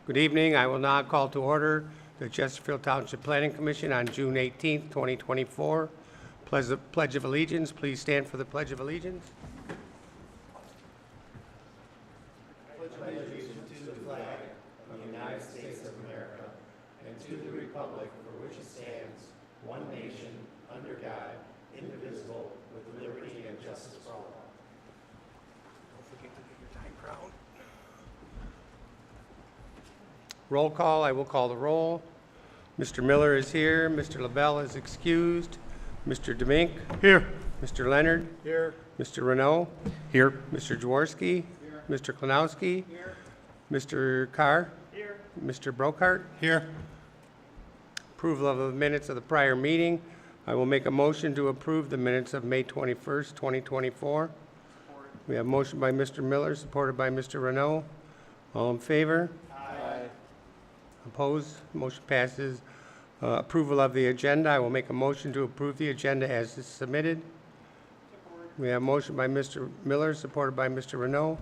Good evening. I will now call to order the Chesterfield Township Planning Commission on June 18th, 2024. Pledge of Allegiance. Please stand for the Pledge of Allegiance. Roll call. I will call the roll. Mr. Miller is here. Mr. LaBelle is excused. Mr. Demink? Here. Mr. Leonard? Here. Mr. Renault? Here. Mr. Jaworski? Here. Mr. Klanowski? Here. Mr. Carr? Here. Mr. Brokart? Here. Approval of the minutes of the prior meeting. I will make a motion to approve the minutes of May 21st, 2024. We have a motion by Mr. Miller, supported by Mr. Renault. All in favor? Aye. Opposed? Motion passes. Approval of the agenda. I will make a motion to approve the agenda as is submitted. We have a motion by Mr. Miller, supported by Mr. Renault.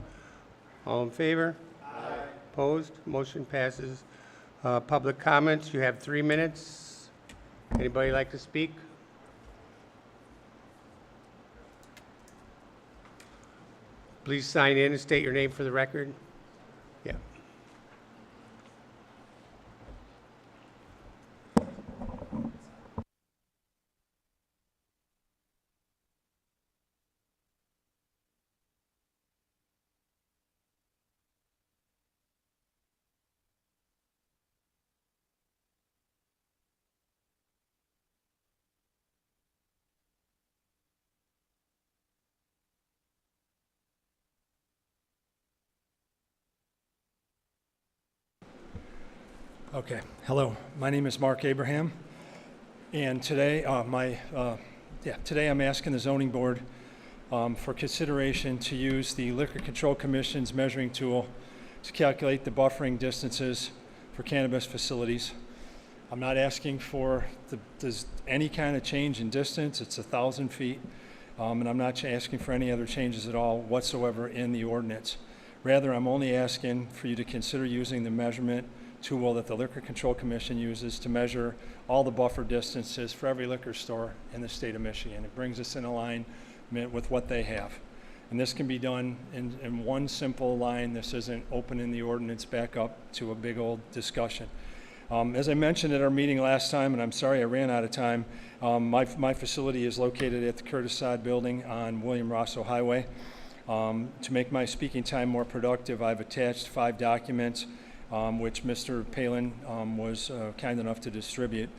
All in favor? Aye. Opposed? Motion passes. Public comments. You have 3 minutes. Anybody like to speak? Please sign in and state your name for the record. Yeah. Okay. Hello. My name is Mark Abraham, and today, today I'm asking the Zoning Board for consideration to use the Liquor Control Commission's measuring tool to calculate the buffering distances for cannabis facilities. I'm not asking for any kind of change in distance. It's 1,000 feet, and I'm not asking for any other changes at all whatsoever in the ordinance. Rather, I'm only asking for you to consider using the measurement tool that the Liquor Control Commission uses to measure all the buffer distances for every liquor store in the state of Michigan. It brings us in alignment with what they have. And this can be done in one simple line. This isn't opening the ordinance back up to a big old discussion. As I mentioned at our meeting last time, and I'm sorry I ran out of time, my facility is located at the Curtis Sod Building on William Rosso Highway. To make my speaking time more productive, I've attached 5 documents which Mr. Palin was kind enough to distribute.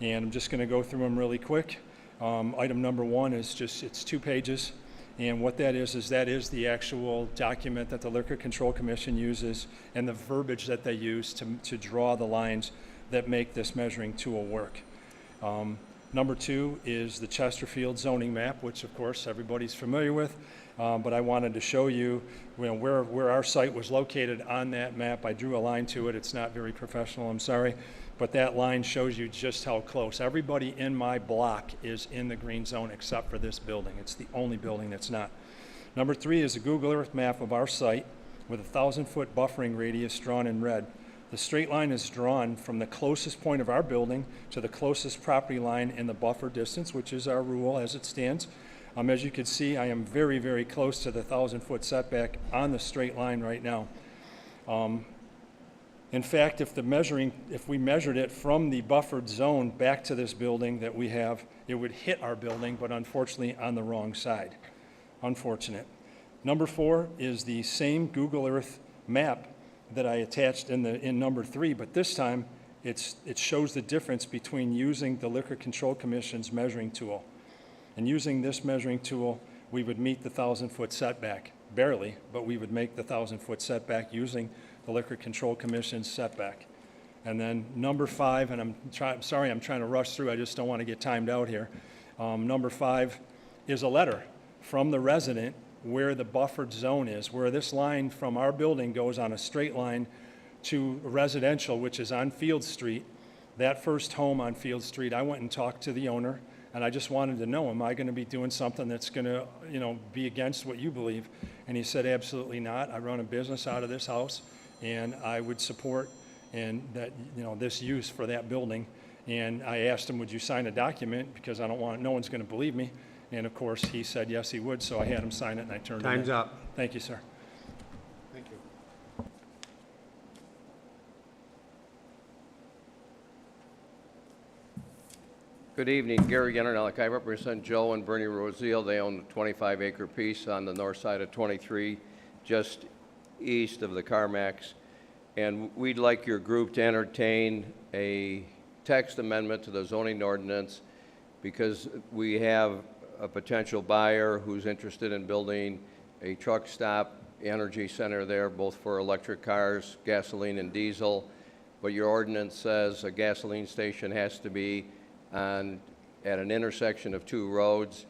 And I'm just going to go through them really quick. Item number 1 is it's 2 pages. And what that is the actual document that the Liquor Control Commission uses and the verbiage that they use to draw the lines that make this measuring tool work. Number 2 is the Chesterfield zoning map, which of course everybody's familiar with. But I wanted to show you, where our site was located on that map. I drew a line to it. It's not very professional, I'm sorry. But that line shows you just how close. Everybody in my block is in the green zone except for this building. It's the only building that's not. Number 3 is a Google Earth map of our site with a 1,000-foot buffering radius drawn in red. The straight line is drawn from the closest point of our building to the closest property line in the buffer distance, which is our rule as it stands. As you can see, I am very, very close to the 1,000-foot setback on the straight line right now. In fact, if we measured it from the buffered zone back to this building that we have, it would hit our building, but unfortunately on the wrong side. Unfortunate. Number 4 is the same Google Earth map that I attached in number 3, but this time it shows the difference between using the Liquor Control Commission's measuring tool. And using this measuring tool, we would meet the 1,000-foot setback. Barely, but we would make the 1,000-foot setback using the Liquor Control Commission's setback. And then number 5, and I'm sorry I'm trying to rush through, I just don't want to get timed out here. Number 5 is a letter from the resident where the buffered zone is, where this line from our building goes on a straight line to residential, which is on Field Street. That first home on Field Street, I went and talked to the owner, and I just wanted to know, am I going to be doing something that's going to, be against what you believe? And he said, absolutely not. I run a business out of this house, and I would support and that, this use for that building. And I asked him, would you sign a document, because no one's going to believe me. And of course, he said yes, he would, so I had him sign it and I turned it in. Time's up. Thank you, sir. Thank you. Good evening, Gary Yenernelek. I represent Joe and Bernie Rosiel. They own a 25-acre piece on the north side of 23, just east of the CarMax. And we'd like your group to entertain a text amendment to the zoning ordinance, because we have a potential buyer who's interested in building a truck stop energy center there, both for electric cars, gasoline and diesel. But your ordinance says a gasoline station has to be at an intersection of two roads.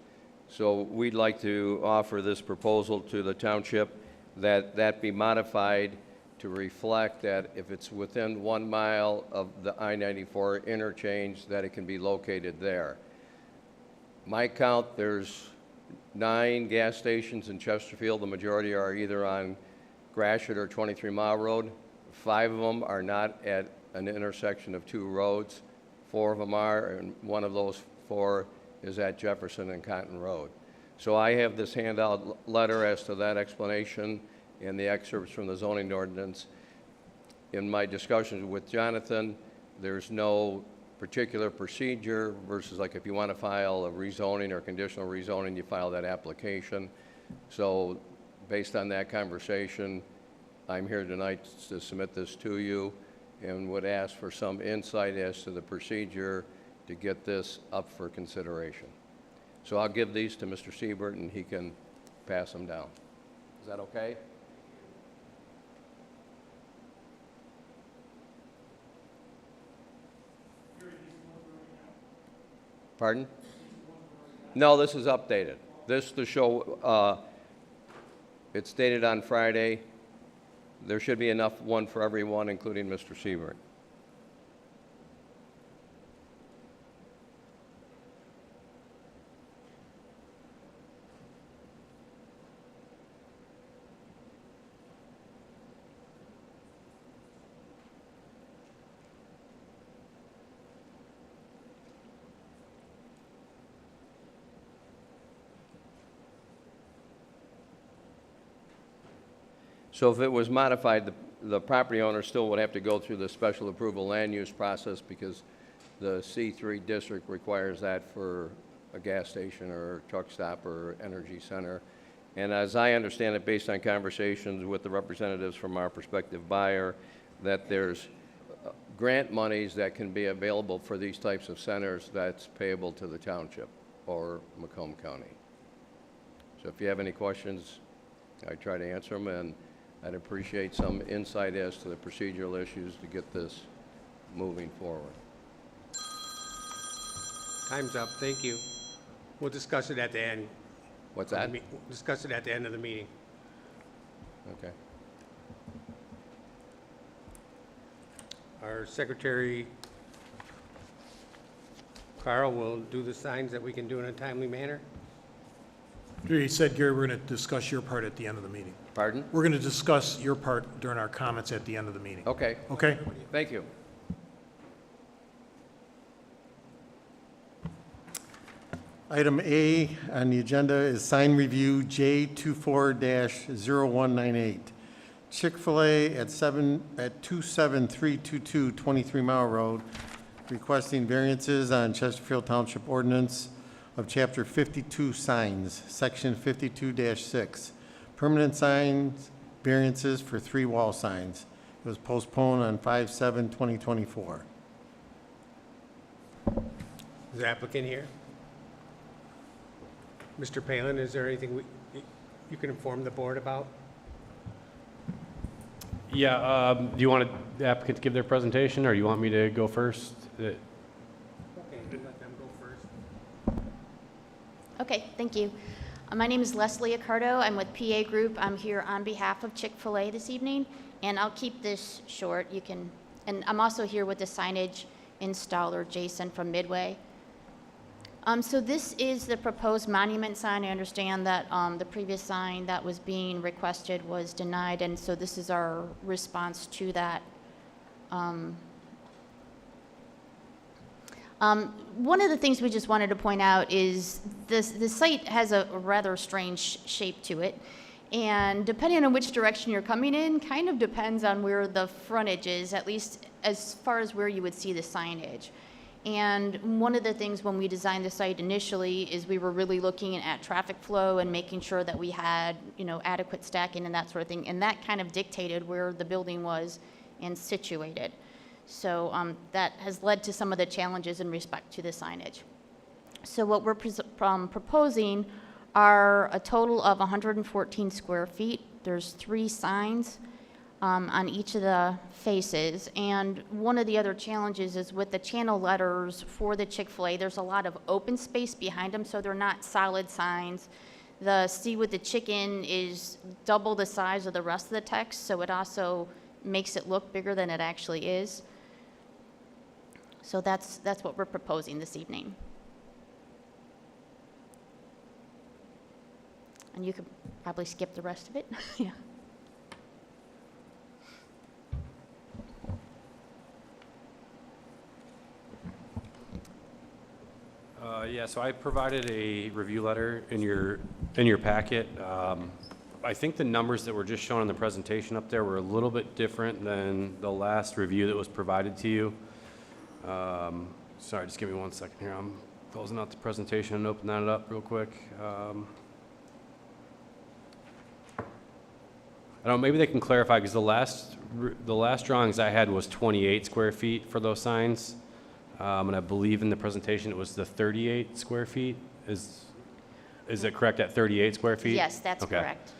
So we'd like to offer this proposal to the township that be modified to reflect that if it's within 1 mile of the I-94 interchange, that it can be located there. My count, there's 9 gas stations in Chesterfield. The majority are either on Gratiot or 23 Mile Road. 5 of them are not at an intersection of two roads. 4 of them are, and one of those 4 is at Jefferson and Cotton Road. So I have this handout letter as to that explanation and the excerpts from the zoning ordinance. In my discussions with Jonathan, there's no particular procedure versus like if you want to file a rezoning or conditional rezoning, you file that application. So based on that conversation, I'm here tonight to submit this to you and would ask for some insight as to the procedure to get this up for consideration. So I'll give these to Mr. Siebert and he can pass them down. Is that okay? Pardon? No, this is updated. This to show, it's dated on Friday. There should be enough one for everyone, including Mr. Siebert. So if it was modified, the property owner still would have to go through the special approval land use process, because the C3 district requires that for a gas station or a truck stop or energy center. And as I understand it, based on conversations with the representatives from our prospective buyer, that there's grant monies that can be available for these types of centers that's payable to the township or Macomb County. So if you have any questions, I try to answer them, and I'd appreciate some insight as to the procedural issues to get this moving forward. Time's up. Thank you. We'll discuss it at the end. What's that? We'll discuss it at the end of the meeting. Okay. Our secretary, Carl, will do the signs that we can do in a timely manner. He said, Gary, we're going to discuss your part at the end of the meeting. Pardon? We're going to discuss your part during our comments at the end of the meeting. Okay. Okay? Thank you. Item A on the agenda is sign review J24-0198. Chick-fil-A at 27322 23 Mile Road, requesting variances on Chesterfield Township ordinance of Chapter 52 signs, Section 52-6. Permanent signs, variances for 3 wall signs. It was postponed on 5/7/2024. Is the applicant here? Mr. Palin, is there anything you can inform the board about? Yeah, do you want the applicant to give their presentation, or you want me to go first? Okay, we'll let them go first. Okay, thank you. My name is Leslie Accardo. I'm with PA Group. I'm here on behalf of Chick-fil-A this evening, and I'll keep this short. And I'm also here with the signage installer, Jason from Midway. So this is the proposed monument sign. I understand that the previous sign that was being requested was denied, and so this is our response to that One of the things we just wanted to point out is the site has a rather strange shape to it. And depending on which direction you're coming in, kind of depends on where the frontage is, at least as far as where you would see the signage. And one of the things when we designed the site initially is we were really looking at traffic flow and making sure that we had, adequate stacking and that sort of thing. And that kind of dictated where the building was and situated. So that has led to some of the challenges in respect to the signage. So what we're proposing are a total of 114 square feet. There's 3 signs on each of the faces. And one of the other challenges is with the channel letters for the Chick-fil-A, there's a lot of open space behind them, so they're not solid signs. The C with the chicken is double the size of the rest of the text, so it also makes it look bigger than it actually is. So that's what we're proposing this evening. And you could probably skip the rest of it. Yeah. Yeah, so I provided a review letter in your packet. I think the numbers that were just shown in the presentation up there were a little bit different than the last review that was provided to you. Sorry, just give me 1 second here. I'm closing out the presentation and opening that up real quick. I don't know, maybe they can clarify, because the last drawings I had was 28 square feet for those signs. And I believe in the presentation it was the 38 square feet. Is it correct at 38 square feet? Yes, that's Okay. correct.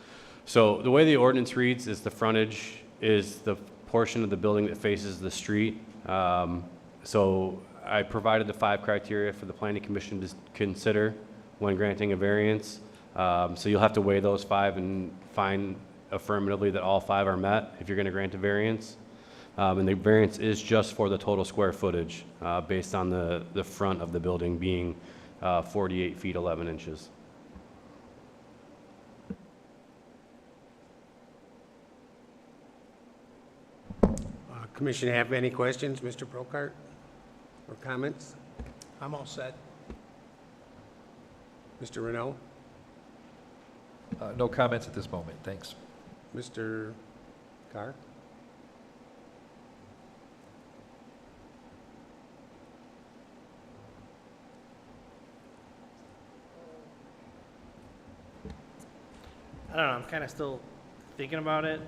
So the way the ordinance reads is the frontage is the portion of the building that faces the street. So I provided the 5 criteria for the planning commission to consider when granting a variance. So you'll have to weigh those 5 and find affirmatively that all 5 are met if you're going to grant a variance. And the variance is just for the total square footage based on the front of the building being 48 feet 11 inches. Commission have any questions, Mr. Brokart, or comments? I'm all set. Mr. Renault? No comments at this moment, thanks. Mr. Carr? I don't know, I'm kind of still thinking about it.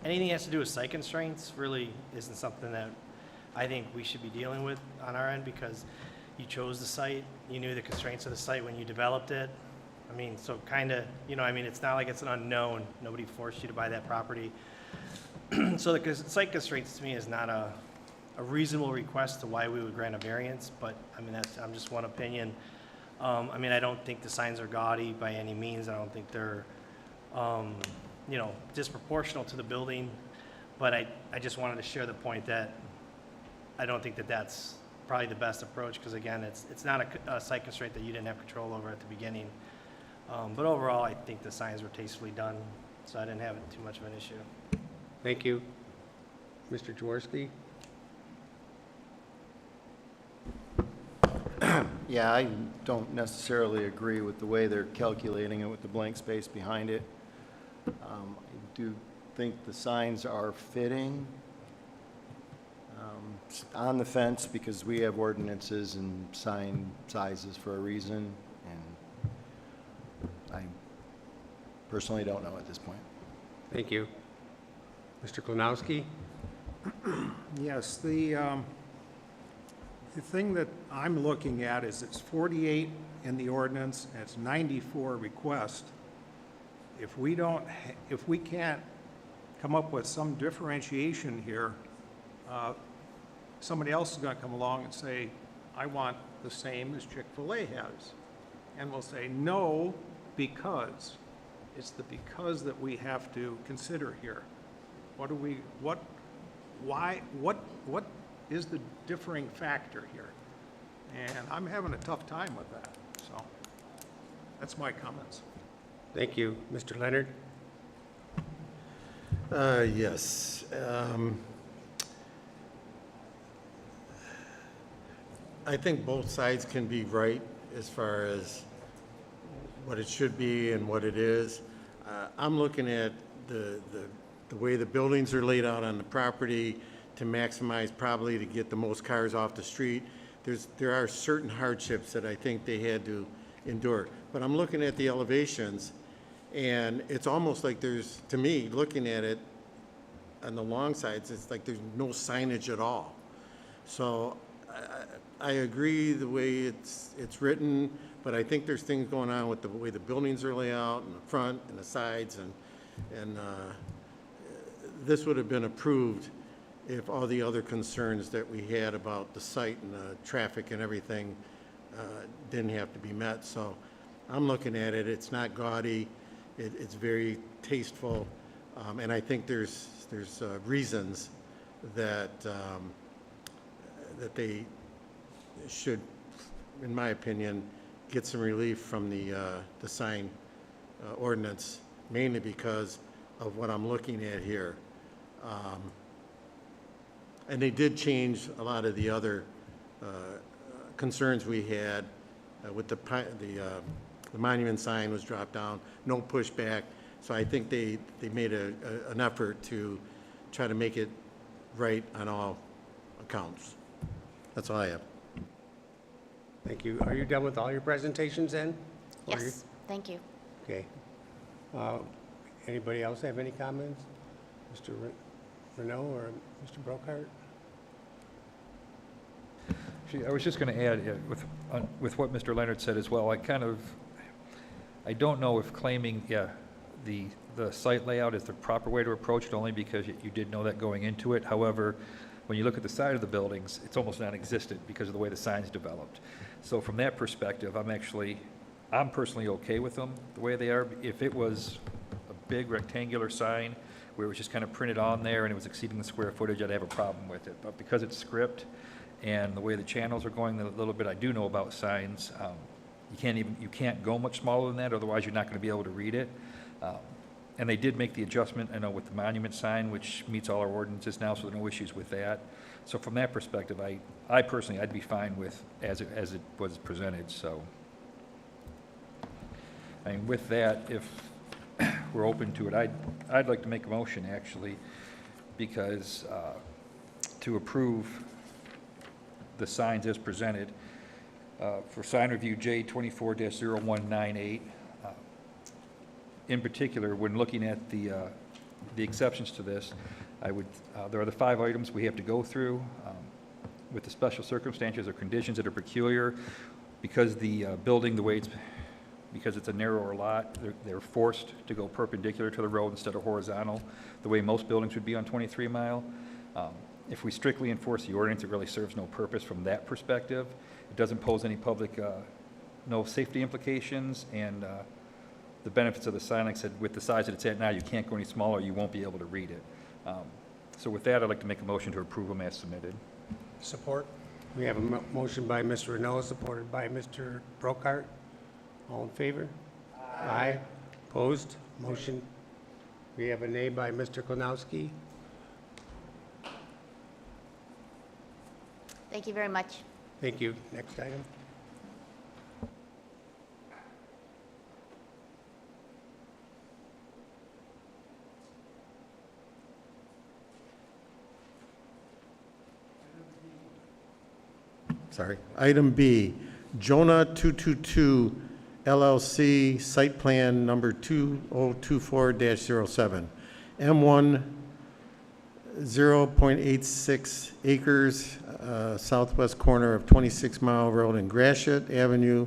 Anything that has to do with site constraints really isn't something that I think we should be dealing with on our end, because you chose the site, you knew the constraints of the site when you developed it. So kind of, it's not like it's an unknown. Nobody forced you to buy that property. So the site constraints to me is not a reasonable request to why we would grant a variance, but I'm just one opinion. I don't think the signs are gaudy by any means. I don't think they're, disproportional to the building. But I just wanted to share the point that I don't think that that's probably the best approach, because again, it's not a site constraint that you didn't have control over at the beginning. But overall, I think the signs were tastefully done, so I didn't have too much of an issue. Thank you. Mr. Jaworski? Yeah, I don't necessarily agree with the way they're calculating it with the blank space behind it. I do think the signs are fitting on the fence, because we have ordinances and sign sizes for a reason, and I personally don't know at this point. Thank you. Mr. Klonowski? Yes, the thing that I'm looking at is it's 48 in the ordinance, and it's 94 request. If we can't come up with some differentiation here, somebody else is going to come along and say, I want the same as Chick-fil-A has. And we'll say, no, because. It's the because that we have to consider here. What is the differing factor here? And I'm having a tough time with that, so that's my comments. Thank you. Mr. Leonard? Yes. I think both sides can be right as far as what it should be and what it is. I'm looking at the way the buildings are laid out on the property to maximize probably to get the most cars off the street. There are certain hardships that I think they had to endure. But I'm looking at the elevations, and it's almost like there's, to me, looking at it on the long sides, it's like there's no signage at all. So I agree the way it's written, but I think there's things going on with the way the buildings are laid out in the front and the sides, and this would have been approved if all the other concerns that we had about the site and the traffic and everything didn't have to be met. So I'm looking at it, it's not gaudy, it's very tasteful, and I think there's reasons that that they should, in my opinion, get some relief from the sign ordinance, mainly because of what I'm looking at here. And they did change a lot of the other concerns we had with the monument sign was dropped down, no pushback. So I think they made an effort to try to make it right on all accounts. That's all I have. Thank you. Are you done with all your presentations then? Or you- Yes, thank you. Okay. Anybody else have any comments? Mr. Renault or Mr. Brokart? I was just going to add, with what Mr. Leonard said as well, I don't know if claiming, the site layout is the proper way to approach it, only because you did know that going into it. However, when you look at the side of the buildings, it's almost non-existent because of the way the sign's developed. So from that perspective, I'm personally okay with them the way they are. If it was a big rectangular sign where it was just kind of printed on there and it was exceeding the square footage, I'd have a problem with it. But because it's script and the way the channels are going, a little bit I do know about signs, you can't go much smaller than that, otherwise you're not going to be able to read it. And they did make the adjustment, I know, with the monument sign, which meets all our ordinances now, so there are no issues with that. So from that perspective, I personally, I'd be fine with as it was presented, so. I mean, with that, if we're open to it, I'd like to make a motion, actually, because to approve the signs as presented for sign review J24-0198. In particular, when looking at the exceptions to this, there are the 5 items we have to go through with the special circumstances or conditions that are peculiar. Because the building, because it's a narrower lot, they're forced to go perpendicular to the road instead of horizontal, the way most buildings would be on 23 Mile. If we strictly enforce the ordinance, it really serves no purpose from that perspective. It doesn't pose any no safety implications, and the benefits of the sign, like I said, with the size that it's at now, you can't go any smaller, you won't be able to read it. So with that, I'd like to make a motion to approve them as submitted. Support. We have a motion by Mr. Renault, supported by Mr. Brokart. All in favor? Aye. Opposed? Motion. We have a nay by Mr. Klonowski. Thank you very much. Thank you. Next item. Sorry. Item B, Jonah 222 LLC, site plan number 2024-07. M1, 0.86 acres, southwest corner of 26 Mile Road and Gratiot Avenue,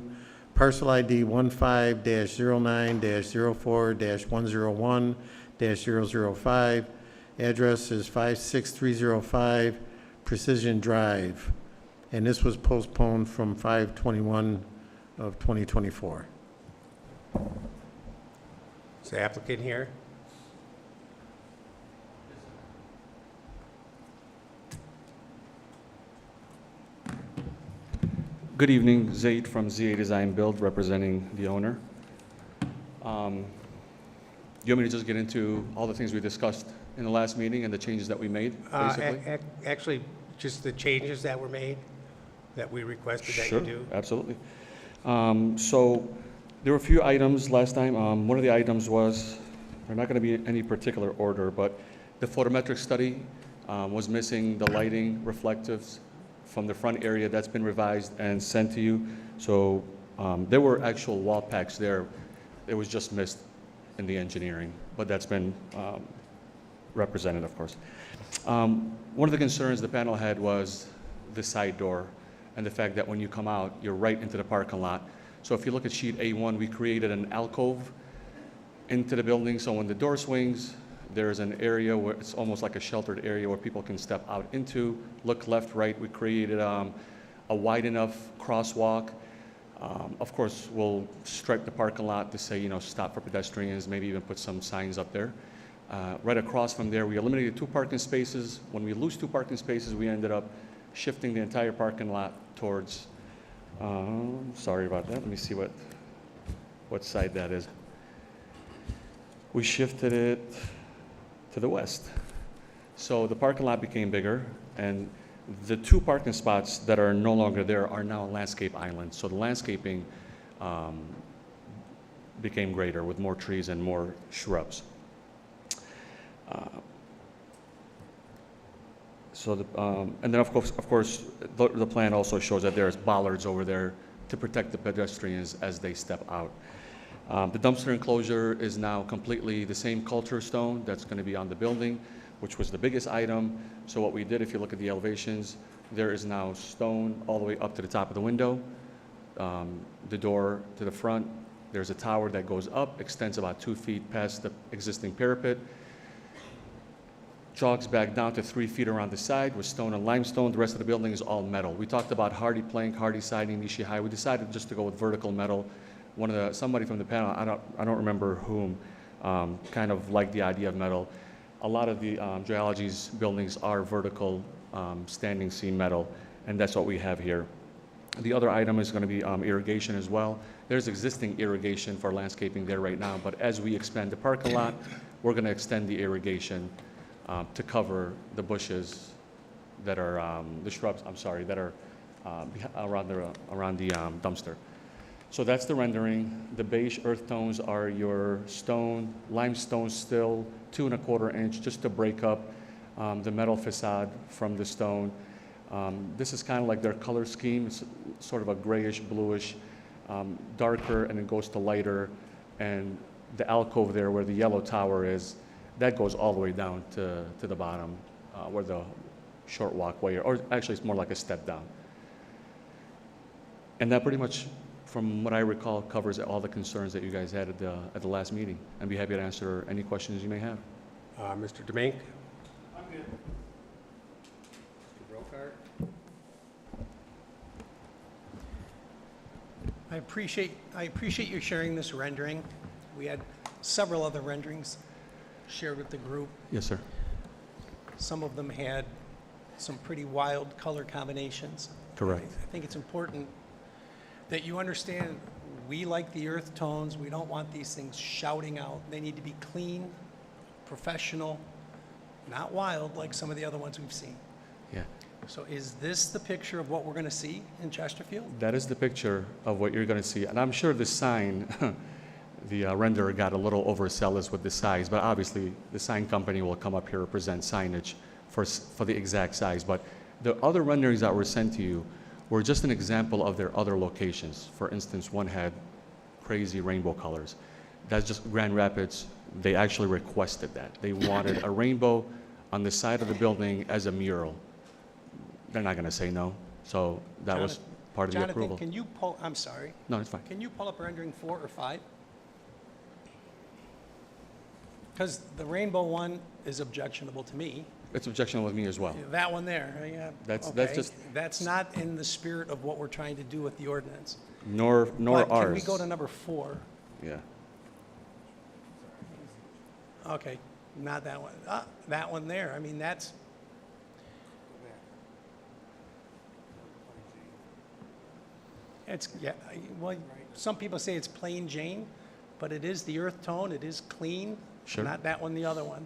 parcel ID 15-09-04-101-005. Address is 56305 Precision Drive. And this was postponed from 5/21 of 2024. Is the applicant here? Good evening, Zaid from ZA Design Build, representing the owner. Do you want me to just get into all the things we discussed in the last meeting and the changes that we made, basically? Actually, just the changes that were made. that we requested that you Sure, do? absolutely. So there were a few items last time. One of the items was, they're not going to be in any particular order, but the photometric study was missing the lighting reflectives from the front area. That's been revised and sent to you. So there were actual wall packs there. It was just missed in the engineering, but that's been represented, of course. One of the concerns the panel had was the side door and the fact that when you come out, you're right into the parking lot. So if you look at sheet A1, we created an alcove into the building, so when the door swings, there's an area where it's almost like a sheltered area where people can step out into, look left, right. We created a wide enough crosswalk. Of course, we'll stripe the parking lot to say, stop for pedestrians, maybe even put some signs up there. Right across from there, we eliminated 2 parking spaces. When we lose 2 parking spaces, we ended up shifting the entire parking lot towards, sorry about that. Let me see what side that is. We shifted it to the west. So the parking lot became bigger, and the 2 parking spots that are no longer there are now landscape islands. So the landscaping became greater with more trees and more shrubs. And then of course, the plan also shows that there's bollards over there to protect the pedestrians as they step out. The dumpster enclosure is now completely the same culture stone that's going to be on the building, which was the biggest item. So what we did, if you look at the elevations, there is now stone all the way up to the top of the window. The door to the front, there's a tower that goes up, extends about 2 feet past the existing parapet, jogs back down to 3 feet around the side with stone and limestone. The rest of the building is all metal. We talked about hardy plank, hardy siding, nishi high. We decided just to go with vertical metal. Somebody from the panel, I don't remember whom, kind of liked the idea of metal. A lot of the geology's buildings are vertical standing seam metal, and that's what we have here. The other item is going to be irrigation as well. There's existing irrigation for landscaping there right now, but as we expand the parking lot, we're going to extend the irrigation to cover the bushes that are, the shrubs, that are around the dumpster. So that's the rendering. The beige earth tones are your stone, limestone still, 2 1/4 inch, just to break up the metal facade from the stone. This is kind of like their color scheme. It's sort of a grayish, bluish, darker, and it goes to lighter. And the alcove there where the yellow tower is, that goes all the way down to the bottom where the short walkway, or actually it's more like a step down. And that pretty much, from what I recall, covers all the concerns that you guys had at the last meeting. I'd be happy to answer any questions you may have. Mr. Demink? I'm good. Mr. Brokart? I appreciate you sharing this rendering. We had several other renderings shared with the group. Yes, sir. Some of them had some pretty wild color combinations. Correct. I think it's important that you understand we like the earth tones. We don't want these things shouting out. They need to be clean, professional, not wild like some of the other ones we've seen. Yeah. So is this the picture of what we're going to see in Chesterfield? That is the picture of what you're going to see. And I'm sure the sign, the renderer got a little overzealous with the size, but obviously the sign company will come up here and present signage for the exact size. But the other renderings that were sent to you were just an example of their other locations. For instance, one had crazy rainbow colors. That's just Grand Rapids. They actually requested that. They wanted a rainbow on the side of the building as a mural. They're not going to say no. So that was part of the approval. Jonathan, can you pull, I'm sorry. No, it's fine. Can you pull up rendering 4 or 5? Because the rainbow one is objectionable to me. It's objectionable with me as well. That one there, yeah. That's okay. just- That's not in the spirit of what we're trying to do with the ordinance. Nor But ours. Can we go to number 4? Yeah. Okay, not that one. That one there, I mean, that's, yeah, well, some people say it's plain Jane, but it is the earth tone, it is clean. Sure. Not that one, the other one.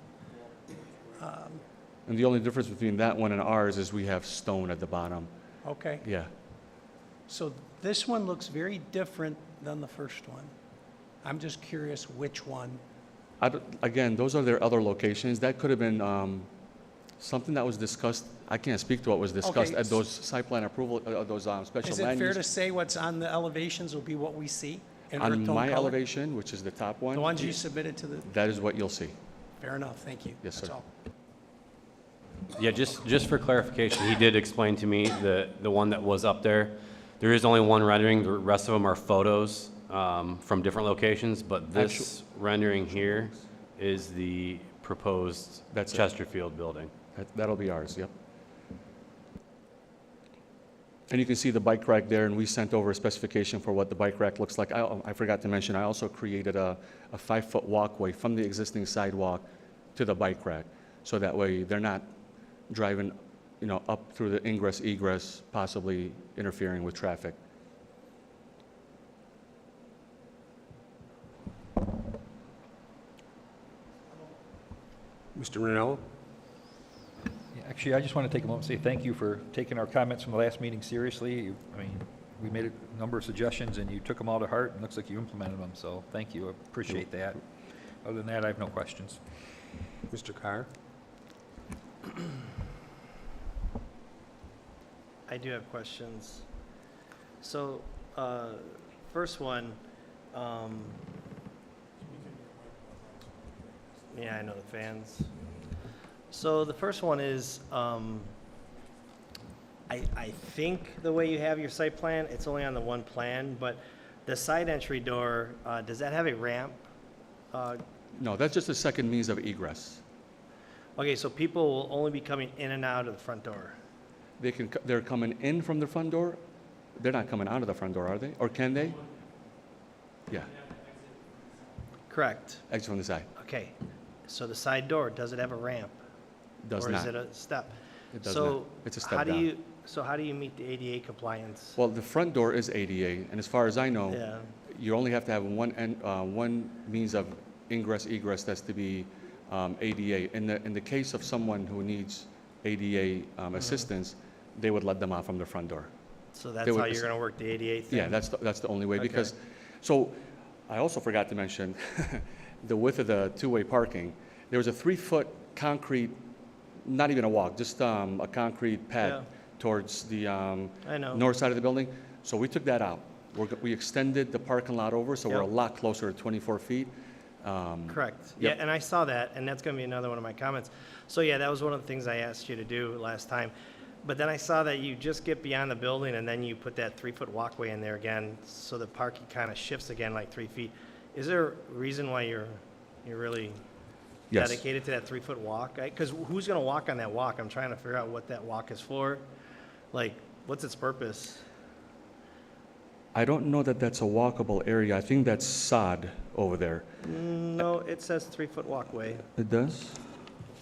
And the only difference between that one and ours is we have stone at the bottom. Okay. Yeah. So this one looks very different than the first one. I'm just curious which one. Again, those are their other locations. That could have been something that was discussed. I can't speak to what was discussed Okay, at those site plan approval, those special Is it land fair use. to say what's on the elevations will be what we see in On earth tone my color? elevation, which is the top one, The ones you submitted to the, that is what you'll see. fair enough, thank you. Yes, That's sir. all. Yeah, just for clarification, he did explain to me the one that was up there. There is only one rendering, the rest of them are photos from different locations, but this rendering here is the proposed That's it. Chesterfield building. That'll be ours, yep. And you can see the bike rack there, and we sent over a specification for what the bike rack looks like. I forgot to mention, I also created a 5-foot walkway from the existing sidewalk to the bike rack, so that way they're not driving, up through the ingress, egress, possibly interfering with traffic. Mr. Rinaldo? Yeah, actually, I just want to take a moment and say thank you for taking our comments from the last meeting seriously. We made a number of suggestions, and you took them all to heart, and it looks like you implemented them, so thank you. I appreciate that. Other than that, I have no questions. Mr. Carr? I do have questions. So, first one, yeah, I know the fans. So the first one is, I think the way you have your site plan, it's only on the one plan, but the side entry door, does that have a ramp? No, that's just a second means of egress. Okay, so people will only be coming in and out of the front door. They're coming in from the front door. They're not coming out of the front door, are they? Or can they? Yeah, Correct. exit from the side. Okay, so the side door, does it have a ramp? Does Or not. is it a step? It does So not. It's a step how do down. you, so how do you meet the ADA compliance? Well, the front door is ADA, and as far as I know, Yeah, you only have to have one means of ingress, egress that's to be ADA. In the case of someone who needs ADA assistance, they would let them out from the front door. so that's would- how you're gonna work the ADA thing? Yeah, that's the only way, Okay. because, so, I also forgot to mention, the width of the two-way parking. There was a 3-foot concrete, not even a walk, just a concrete Yeah. pad towards the I know. north side of the building. So we took that out. We extended the parking lot over, so we're a Yep. lot closer to 24 feet. Correct. Yep. Yeah, and I saw that, and that's gonna be another one of my comments. So yeah, that was one of the things I asked you to do last time. But then I saw that you just get beyond the building and then you put that 3-foot walkway in there again, so the parking kind of shifts again like 3 feet. Is there a reason why you're really Yes. dedicated to that 3-foot walk? Because who's gonna walk on that walk? I'm trying to figure out what that walk is for. Like, what's its purpose? I don't know that that's a walkable area. I think that's sod over there. No, it says 3-foot walkway. It does?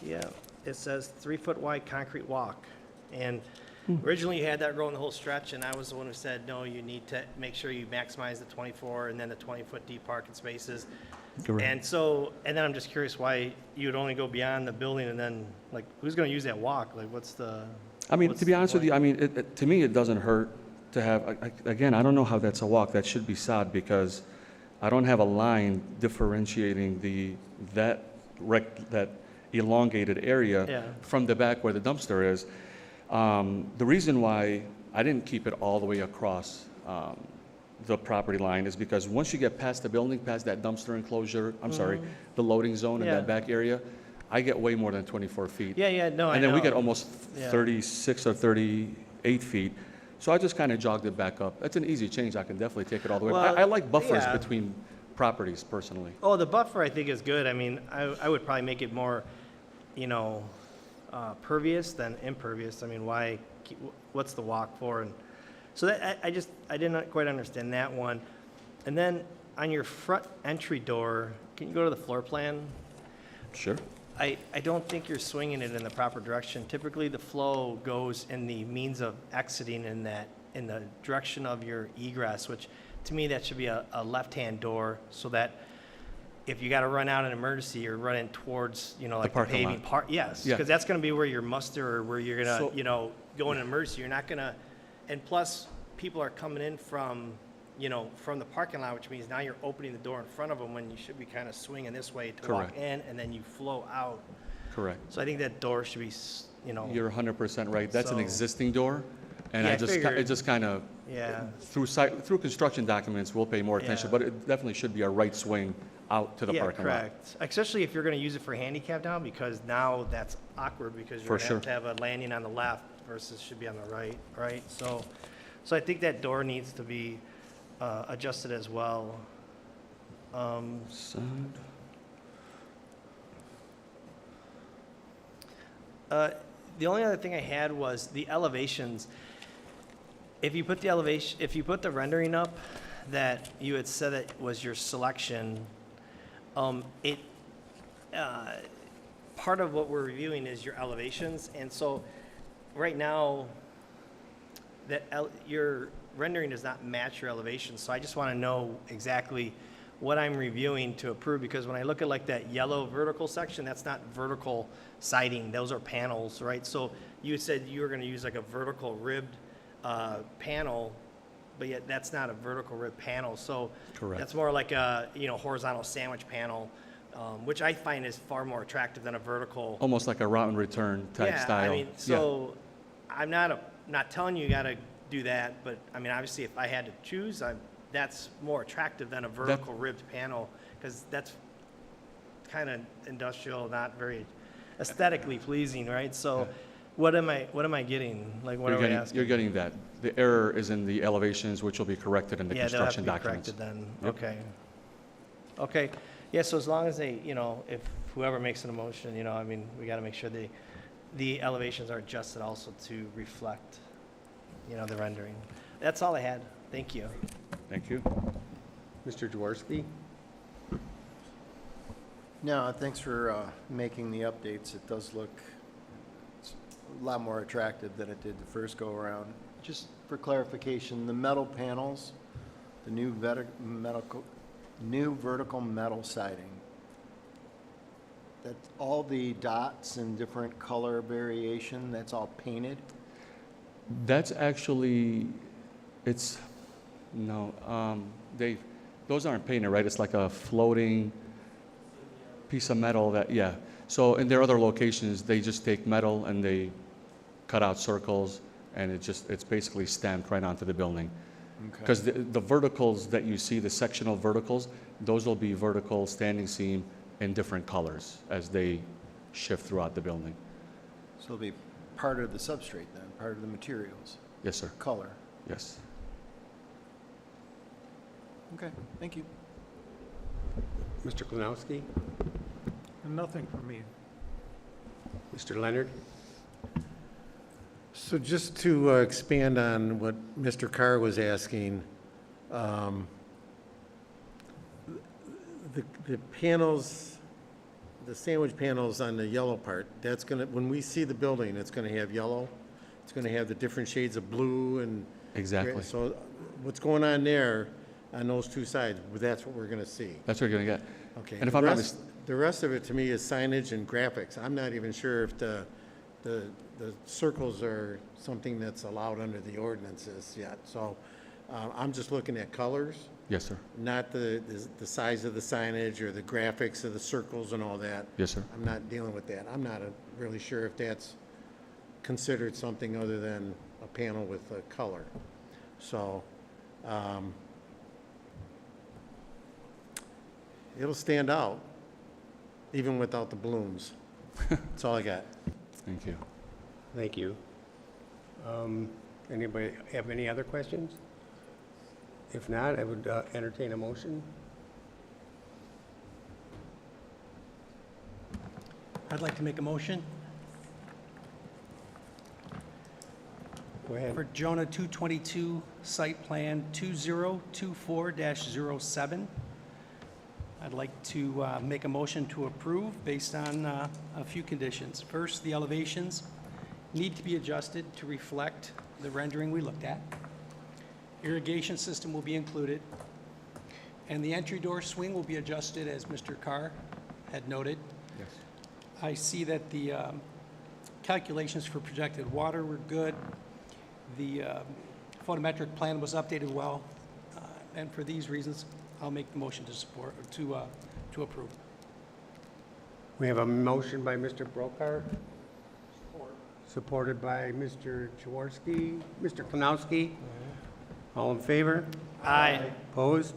Yeah, it says 3-foot wide concrete walk. And originally you had that going the whole stretch, and I was the one who said, no, you need to make sure you maximize the 24 and then the 20-foot deep parking spaces. Correct. And so, and then I'm just curious why you would only go beyond the building and then, like, who's gonna use that walk? Like, what's the? I mean, what's to be the honest with you, point? I mean, to me, it doesn't hurt to have, again, I don't know how that's a walk. That should be sod, because I don't have a line differentiating that elongated area Yeah. from the back where the dumpster is. The reason why I didn't keep it all the way across the property line is because once you get past the building, past that dumpster enclosure, I'm sorry, the loading zone in Yeah. that back area, I get way more than 24 feet. Yeah, no, I know. And then we get almost Yeah. 36 or 38 feet. So I just kind of jogged it back up. That's an easy change. I can definitely take it all the way. Well, I like buffers yeah. between properties personally. Oh, the buffer I think is good. I mean, I would probably make it more, pervious than impervious. I mean, what's the walk for? And so that, I did not quite understand that one. And then on your front entry door, can you go to the floor plan? Sure. I don't think you're swinging it in the proper direction. Typically, the flow goes in the means of exiting in the direction of your egress, which to me, that should be a left-hand door, so that if you got to run out in emergency, you're running towards, like the parking paving lot. part. Yes, Yeah. because that's going to be where your muster, or where you're going So- to, go in emergency. You're not going to, and plus, people are coming in from, from the parking lot, which means now you're opening the door in front of them when you should be kind of swinging this way to walk Correct. in, and then you flow out. Correct. So I think that door should be, You're 100% right. That's an So- existing door, and Yeah, I it figured. just kind of, yeah. through construction documents, we'll pay more attention, Yeah. but it definitely should be a right swing out to the Yeah, parking lot. correct. Especially if you're going to use it for handicap now, because now that's awkward because For you're going to sure. have to have a landing on the left versus should be on the right, right? So I think that door needs to be adjusted as well. Side. The only other thing I had was the elevations. If you put the rendering up that you had said that was your selection, part of what we're reviewing is your elevations, and so right now, your rendering does not match your elevation, so I just want to know exactly what I'm reviewing to approve, because when I look at like that yellow vertical section, that's not vertical siding, those are panels, right? So you said you were going to use like a vertical ribbed panel, but yet that's not a vertical rib panel, so Correct. that's more like a horizontal sandwich panel, which I find is far more attractive than a vertical. Almost like a route and return type style. Yeah, I mean, so I'm not telling you got to do that, but I mean, obviously, if I had to choose, that's more attractive than a vertical ribbed panel, because that's kind of industrial, not very aesthetically pleasing, right? So, what am I getting? Like, what are we asking? You're getting that. The error is in the elevations, which will be corrected in the Yeah, they'll have to construction be documents. corrected then. Yep. Okay. Okay. Yeah. So as long as they, if whoever makes an motion, I mean, we got to make sure the elevations are adjusted also to reflect, the rendering. That's all I had. Thank you. Thank you. Mr. Jaworski? No, thanks for making the updates. It does look a lot more attractive than it did the first go-around. Just for clarification, the metal panels, the new vertical metal siding, that's all the dots and different color variation, that's all painted? That's actually, those aren't painted, right? It's like a floating piece of metal yeah. So in their other locations, they just take metal and they cut out circles, and it's basically stamped right onto the building. Because the verticals that you see, the sectional verticals, those will be vertical standing seam in different colors as they shift throughout the building. So it'll be part of the substrate then, part of the materials, Yes, sir. color. Yes. Okay, thank you. Mr. Klinowski? Nothing for me. Mr. Leonard? So just to expand on what Mr. Carr was asking, the panels, the sandwich panels on the yellow part, that's gonna, when we see the building, it's gonna have yellow. It's gonna have the different shades of blue and. Exactly. So what's going on there on those two sides, that's what we're gonna see. That's what you're going to get. Okay. And if I'm not The rest of it to me is signage and graphics. I'm not even sure if the circles are something that's allowed under the ordinances yet. So I'm just looking at colors, Yes, sir. not the size of the signage or the graphics of the circles and all that. Yes, sir. I'm not dealing with that. I'm not really sure if that's considered something other than a panel with a color. So it'll stand out, even without the balloons. That's all I got. Thank you. Thank you. Anybody have any other questions? If not, I would entertain a motion. I'd like to make a motion Go ahead. for Jonah 222, site plan 2024-07. I'd like to make a motion to approve based on a few conditions. First, the elevations need to be adjusted to reflect the rendering we looked at. Irrigation system will be included, and the entry door swing will be adjusted, as Mr. Carr had noted. Yes. I see that the calculations for projected water were good. The photometric plan was updated well, and for these reasons, I'll make the motion to support, to approve. We have a motion by Mr. Brokart. Supported by Mr. Jaworski, Mr. Klanowski. All in favor? Aye. Opposed?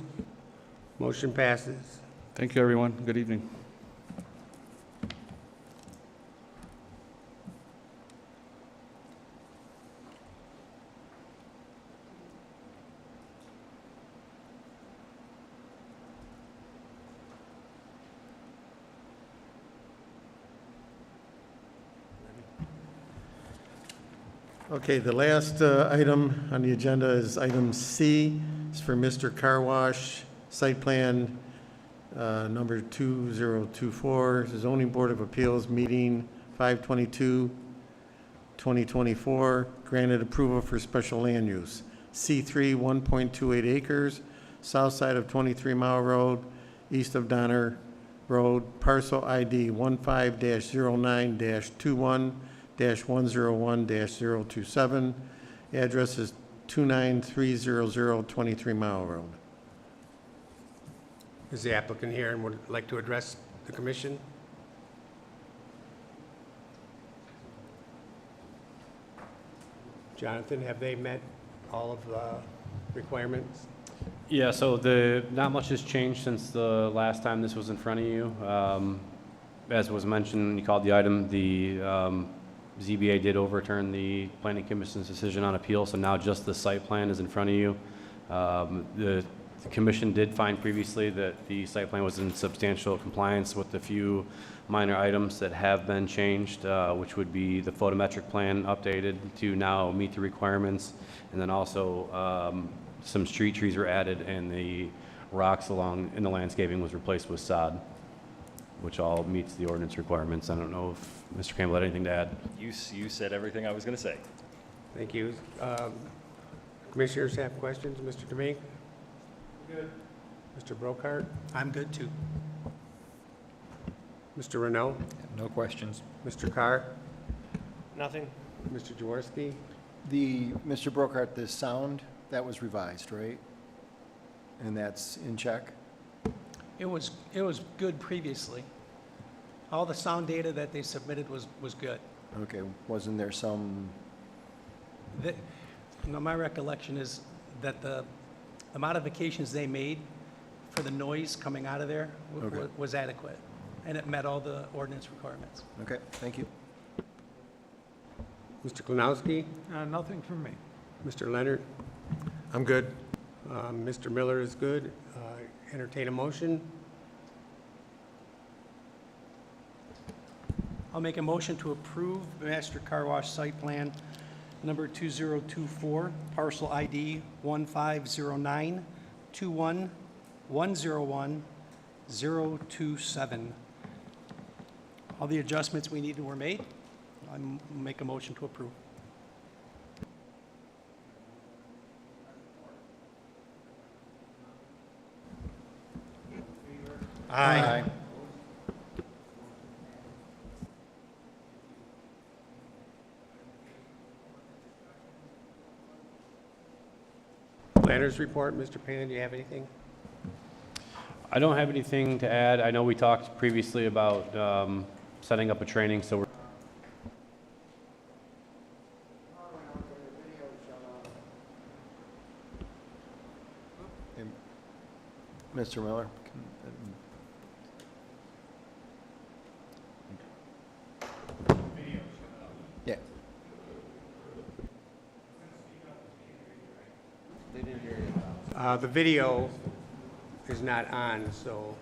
Motion passes. Thank you, everyone. Good evening. Okay, the last item on the agenda is item C. It's for Mr. Car Wash, site plan number 2024, zoning board of appeals meeting 5/22/2024, granted approval for special land use. C3, 1.28 acres, south side of 23 Mile Road, east of Donner Road, parcel ID 15-09-21-101-027. Address is 29300 23 Mile Road. Is the applicant here and would like to address the commission? Jonathan, have they met all of the requirements? Yeah, so not much has changed since the last time this was in front of you. As was mentioned when you called the item, the ZBA did overturn the planning commission's decision on appeal, so now just the site plan is in front of you. The commission did find previously that the site plan was in substantial compliance with the few minor items that have been changed, which would be the photometric plan updated to now meet the requirements, and then also some street trees were added, and the rocks along in the landscaping was replaced with sod, which all meets the ordinance requirements. I don't know if Mr. Campbell had anything to add. You said everything I was going to say. Thank you. Commissioners have questions? Mr. Demink? Good. Mr. Brokart? I'm good, too. Mr. Renault? No questions. Mr. Carr? Nothing? Mr. Jaworski? Mr. Brokart, the sound, that was revised, right? And that's in check? It was good previously. All the sound data that they submitted was good. Okay, wasn't there some, My recollection is that the modifications they made for the noise coming out of there Okay. was adequate, and it met all the ordinance requirements. okay, thank you. Mr. Klanowski? Nothing from me. Mr. Leonard? I'm good. Mr. Miller is good. Entertain a motion. I'll make a motion to approve Master Car Wash Site Plan number 2024, parcel ID 1509-21-101-027. All the adjustments we needed were made. I make a motion to approve. Aye. Planners report. Mr. Pan, do you have anything? I don't have anything to add. I know we talked previously about setting up a training, so we're Mr. Miller? Yeah. The video is not on, so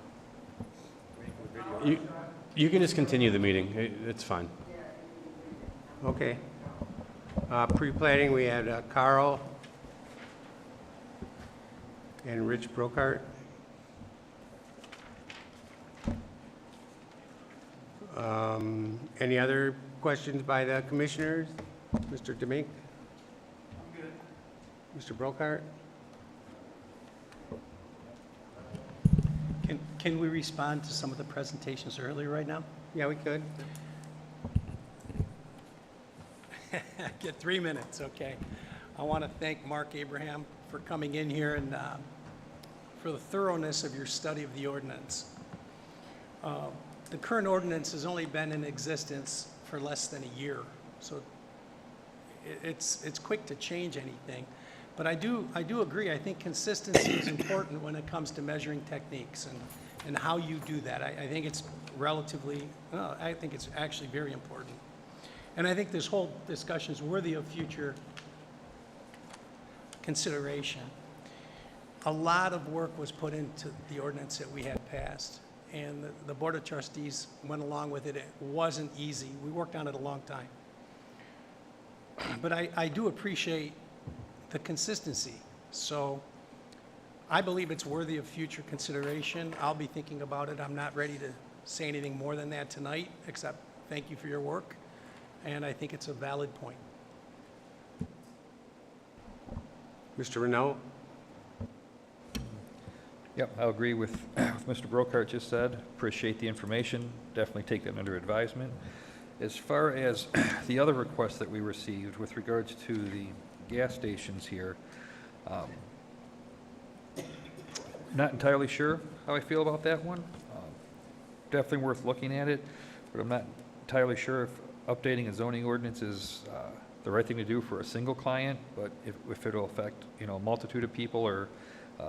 you can just continue the meeting. It's fine. okay. Pre-planning, we had Carl and Rich Brokart. Any other questions by the commissioners? Mr. Demink? I'm good. Mr. Brokart? Can we respond to some of the presentations earlier right now? Yeah, we could. Get 3 minutes, okay. I want to thank Mark Abraham for coming in here and for the thoroughness of your study of the ordinance. The current ordinance has only been in existence for less than a year, so it's quick to change anything. But I do agree. I think consistency is important when it comes to measuring techniques and how you do that. I think it's I think it's actually very important. And I think this whole discussion is worthy of future consideration. A lot of work was put into the ordinance that we had passed, and the Board of Trustees went along with it. It wasn't easy. We worked on it a long time. But I do appreciate the consistency. So I believe it's worthy of future consideration. I'll be thinking about it. I'm not ready to say anything more than that tonight, except thank you for your work, and I think it's a valid point. Mr. Renault? Yep, I'll agree with Mr. Brokart just said. Appreciate the information. Definitely take that under advisement. As far as the other requests that we received with regards to the gas stations here, not entirely sure how I feel about that one. Definitely worth looking at it, but I'm not entirely sure if updating a zoning ordinance is the right thing to do for a single client, but if it'll affect, a multitude of people or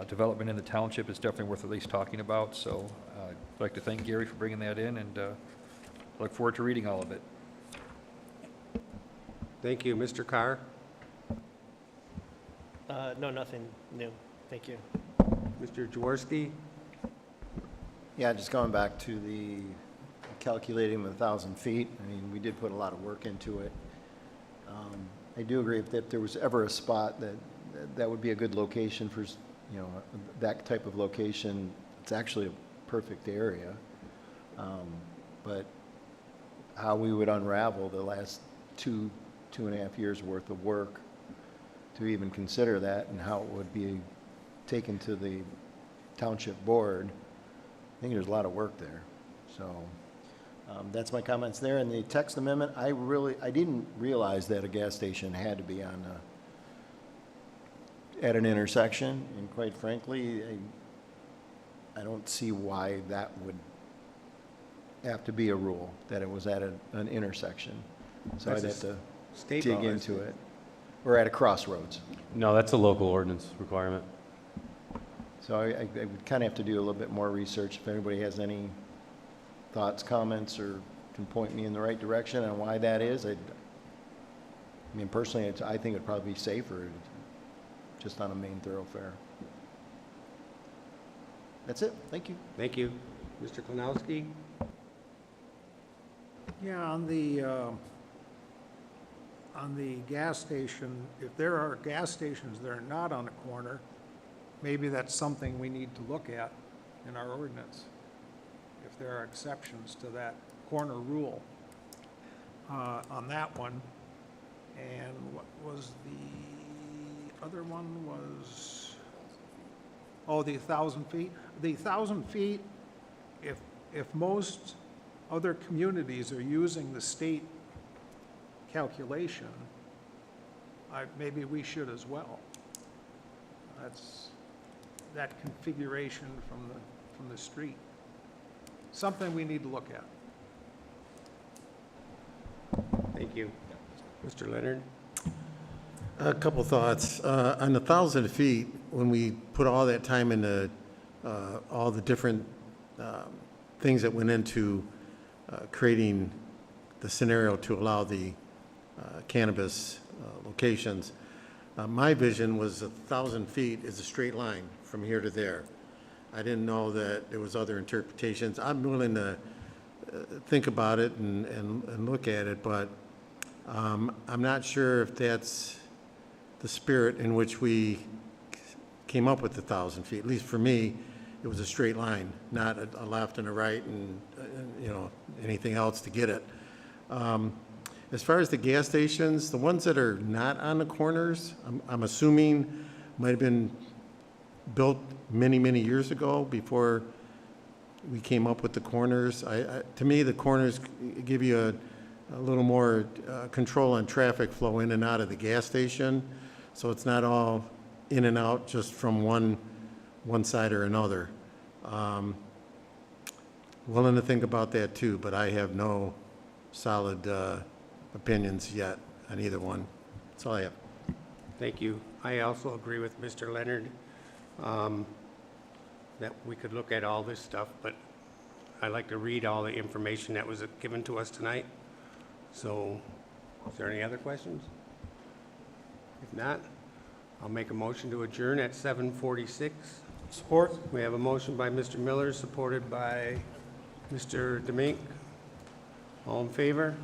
development in the township, it's definitely worth at least talking about. So I'd like to thank Gary for bringing that in, and look forward to reading all of it. Thank you. Mr. Carr? No, nothing new. Thank you. Mr. Jaworski? Yeah, just going back to the calculating the 1,000 feet, I mean, we did put a lot of work into it. I do agree if there was ever a spot that would be a good location for, that type of location, it's actually a perfect area. But how we would unravel the last two and a half years worth of work to even consider that, and how it would be taken to the township board, I think there's a lot of work there. So that's my comments there. And the text amendment, I didn't realize that a gas station had to be on at an intersection, and quite frankly, I don't see why that would have to be a rule, that it was at an intersection. So I'd have to dig into it. Or at a crossroads. No, that's a local ordinance requirement. So I would kind of have to do a little bit more research. If anybody has any thoughts, comments, or can point me in the right direction on why that is, I mean, personally, I think it'd probably be safer just on a main thoroughfare. That's it. Thank you. Thank you. Mr. Klinowski? Yeah, on the gas station, if there are gas stations that are not on a corner, maybe that's something we need to look at in our ordinance, if there are exceptions to that corner rule on that one. And what was the other one was, the 1,000 feet. The 1,000 feet, if most other communities are using the state calculation, maybe we should as well. That's that configuration from the street. Something we need to look at. Thank you. Mr. Leonard? A couple thoughts. On the 1,000 feet, when we put all that time into all the different things that went into creating the scenario to allow the cannabis locations, my vision was 1,000 feet is a straight line from here to there. I didn't know that there was other interpretations. I'm willing to think about it and look at it, but I'm not sure if that's the spirit in which we came up with the 1,000 feet. At least for me, it was a straight line, not a left and a right and anything else to get it. As far as the gas stations, the ones that are not on the corners, I'm assuming might have been built many, many years ago before we came up with the corners. To me, the corners give you a little more control on traffic flow in and out of the gas station. So it's not all in and out just from one side or another. Willing to think about that too, but I have no solid opinions yet on either one. That's all I have. Thank you. I also agree with Mr. Leonard that we could look at all this stuff, but I'd like to read all the information that was given to us tonight. So, is there any other questions? If not, I'll make a motion to adjourn at 7:46. Support? We have a motion by Mr. Miller, supported by Mr. Demink. All in favor?